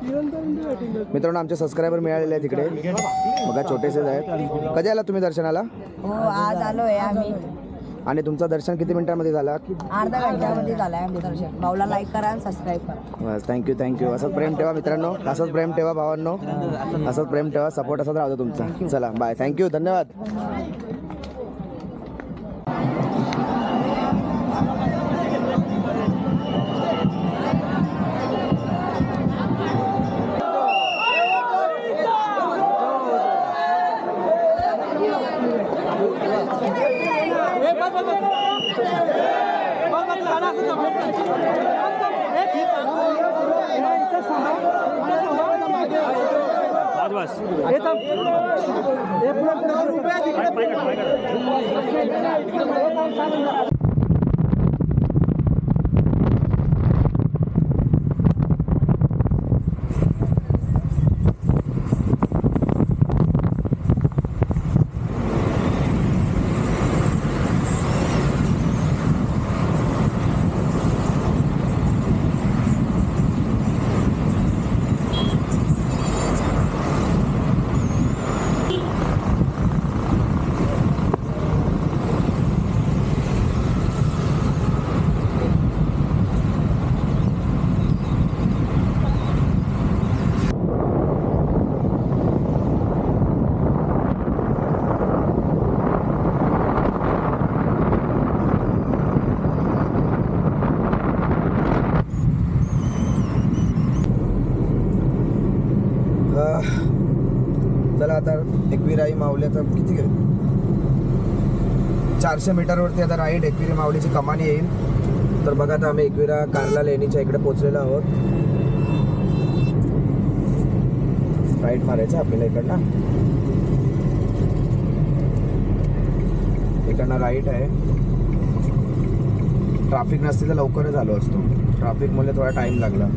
मित्रांनो आमचे सबस्क्रायबर मिळालेले आहेत तिकडे बघा, छोटेसेच आहेत. कधी आला तुम्ही दर्शनाला? हो आज आलोय आम्ही. आणि तुमचं दर्शन किती मिनिटांमध्ये झालं? अर्धा घंट्यामध्ये झालाय आमचं दर्शन. भाऊला लाईक करा आणि सबस्क्राईब करा. बस थँक्यू. असंच प्रेम ठेवा मित्रांनो, असंच प्रेम ठेवा भावांनो, असंच प्रेम ठेवा, सपोर्ट असंच राहतो तुमचा. चला बाय, थँक्यू, धन्यवाद. चला आता एकविराई माऊली आता किती गेले? 400 मीटरवरती आता राईट एकविरी माऊलीची कमानी येईल. तर बघा आता आम्ही एकविरा कारला लेणीच्या इकडे पोहोचलेलो आहोत. राईट मारायचं आपल्याला इकडनं राईट आहे. ट्रॅफिक नसते तर लवकरच आलो असतो. ट्रॅफिकमुळे थोडा टाइम लागला.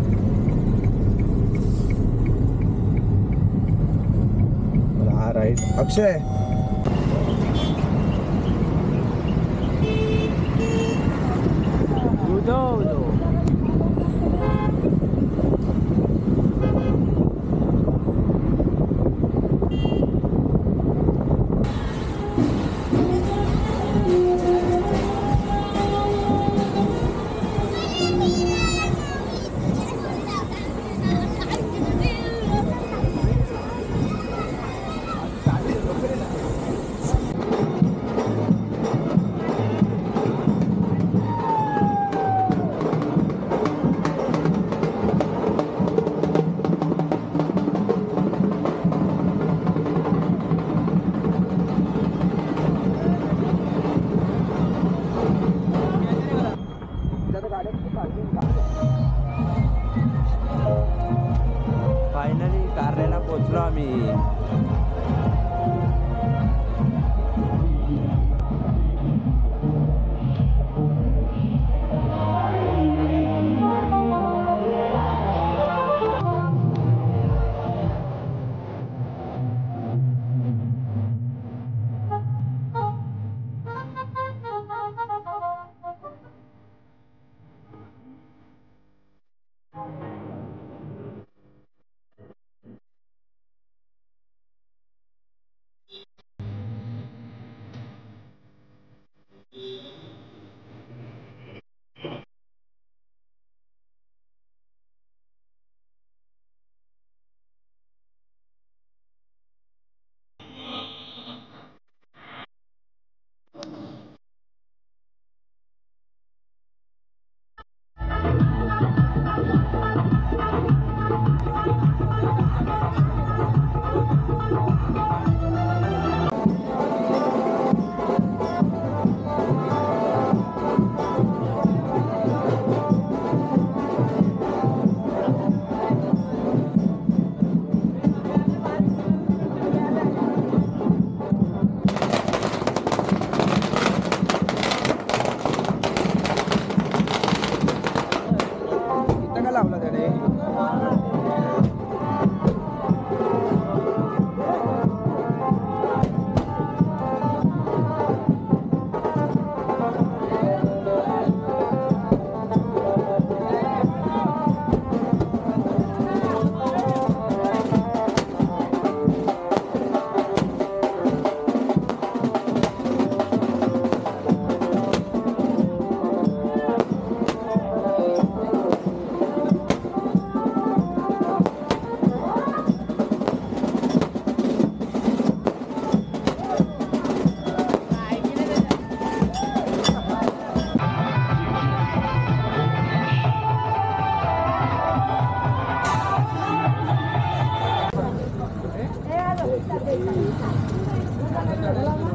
हा राईट अक्षय. फायनली कारलेला पोचलो आम्ही.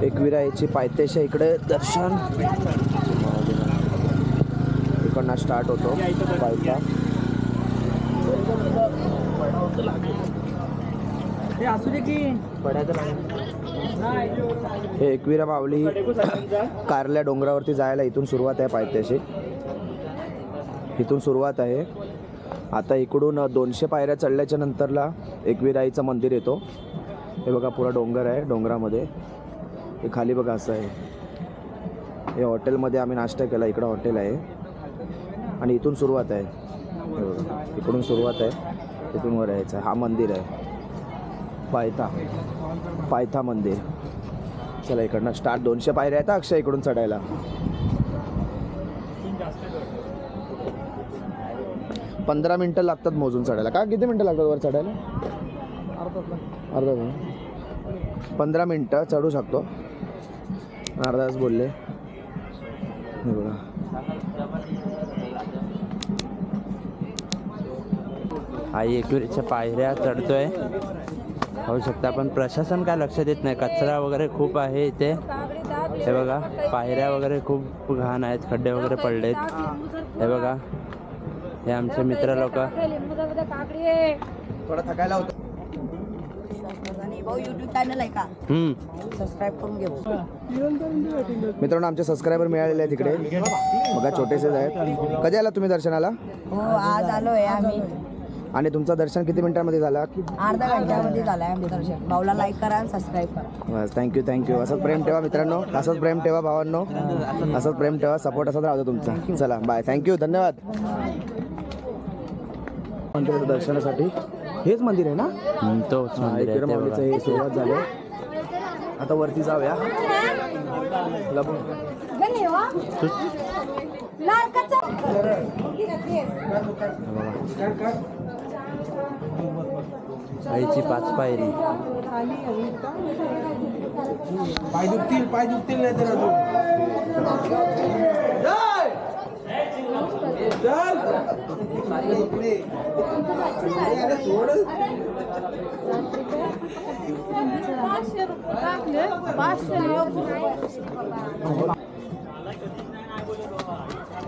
एकविराईची पायथ्याशी इकडे दर्शन इकडनं स्टार्ट होतो पायथा. हे एकविरा माऊली कारल्या डोंगरावरती जायला इथून सुरुवात आहे पायथ्याशी. इथून सुरुवात आहे. आता इकडून 200 पायऱ्या चढल्याच्या नंतरला एकविराईचं मंदिर येतो. हे बघा पुरा डोंगर आहे. डोंगरामध्ये हे खाली बघा असं आहे. हे हॉटेलमध्ये आम्ही नाश्ता केला. इकडं हॉटेल आहे आणि इथून सुरुवात आहे. हे बघा इकडून सुरुवात आहे. इथून वर यायचं. हा मंदिर आहे पायथा मंदिर. चला इकडनं स्टार्ट. 200 पायऱ्या आहेत अक्षय इकडून चढायला. पंधरा मिनटं लागतात मोजून चढायला. का किती मिनटं लागतात वर चढायला? अर्धा तास. 15 मिनटं चढू शकतो. अर्धा तास बोलले. हे बघा आई एकविरेच्या पायऱ्या चढतोय. पाहू शकता आपण. प्रशासन काय लक्ष देत नाही. कचरा वगैरे खूप आहे इथे. हे बघा पायऱ्या वगैरे खूप घाण आहेत. खड्डे वगैरे पडलेत. हे बघा हे आमचे मित्र लोक. थोडा थकायला होतं. आणि भाऊ युट्यूब चॅनल आहे का? सबस्क्राईब करून घे. मित्रांनो आमचे सबस्क्रायबर मिळालेले आहेत तिकडे बघा. छोटेसेच आहेत. कधी आला तुम्ही दर्शनाला? हो आज आलोय आम्ही. आणि तुमचं दर्शन किती मिनिटांमध्ये झालं? अर्धा घंट्यामध्ये झालंय आमचं दर्शन. भाऊला लाईक करा आणि सबस्क्राईब करा. बस थँक्यू. असंच प्रेम ठेवा मित्रांनो. असंच प्रेम ठेवा भावांनो. असंच प्रेम ठेवा. सपोर्ट असंच राहतो तुमचा. चला बाय. थँक्यू. धन्यवाद. मंदिराच्या दर्शनासाठी हेच मंदिर आहे ना? तोच मंदिर आहे एकविरा ते माऊलीचं बघा. हे सुरुवात झाली. आता वरती जाऊया. लबू आईची 5 पायरी. पाय दुखतील नाही तर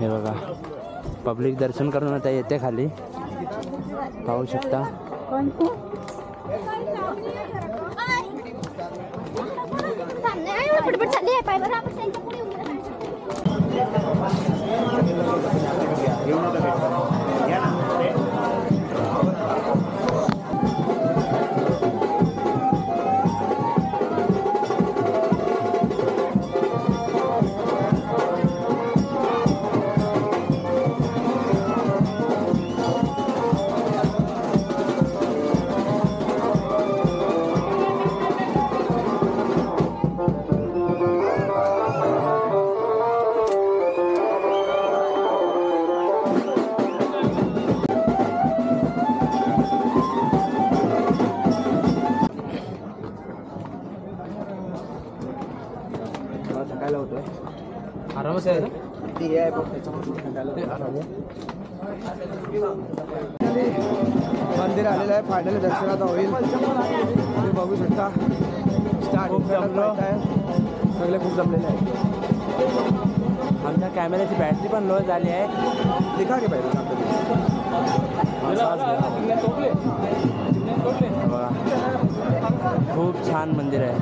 हे बघा पब्लिक दर्शन करून आता येते खाली. पाहू शकता. पटपट चालली आहे पाय बरं आपण त्यांच्या पुढे उभं थकायला होतोय. आरामच आहे. ती हे आहे बघ त्याच्यामध्ये थकायला होतं. मंदिर आलेलं आहे. फायनली दर्शनात होईल. तुम्ही बघू शकता. स्टार्ट आहे. सगळे खूप जमलेले आहेत. आमच्या कॅमेऱ्याची बॅटरी पण लो झाली आहे. लिखा की पाहिजे बघा खूप छान मंदिर आहे.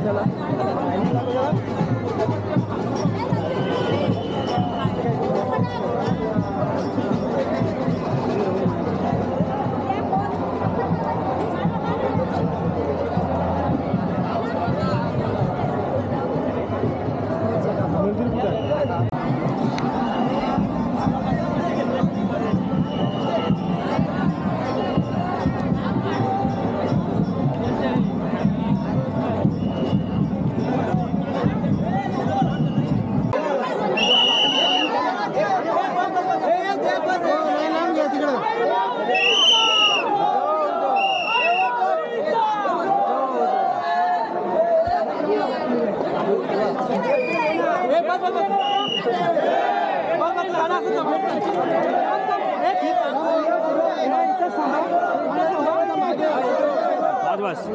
बस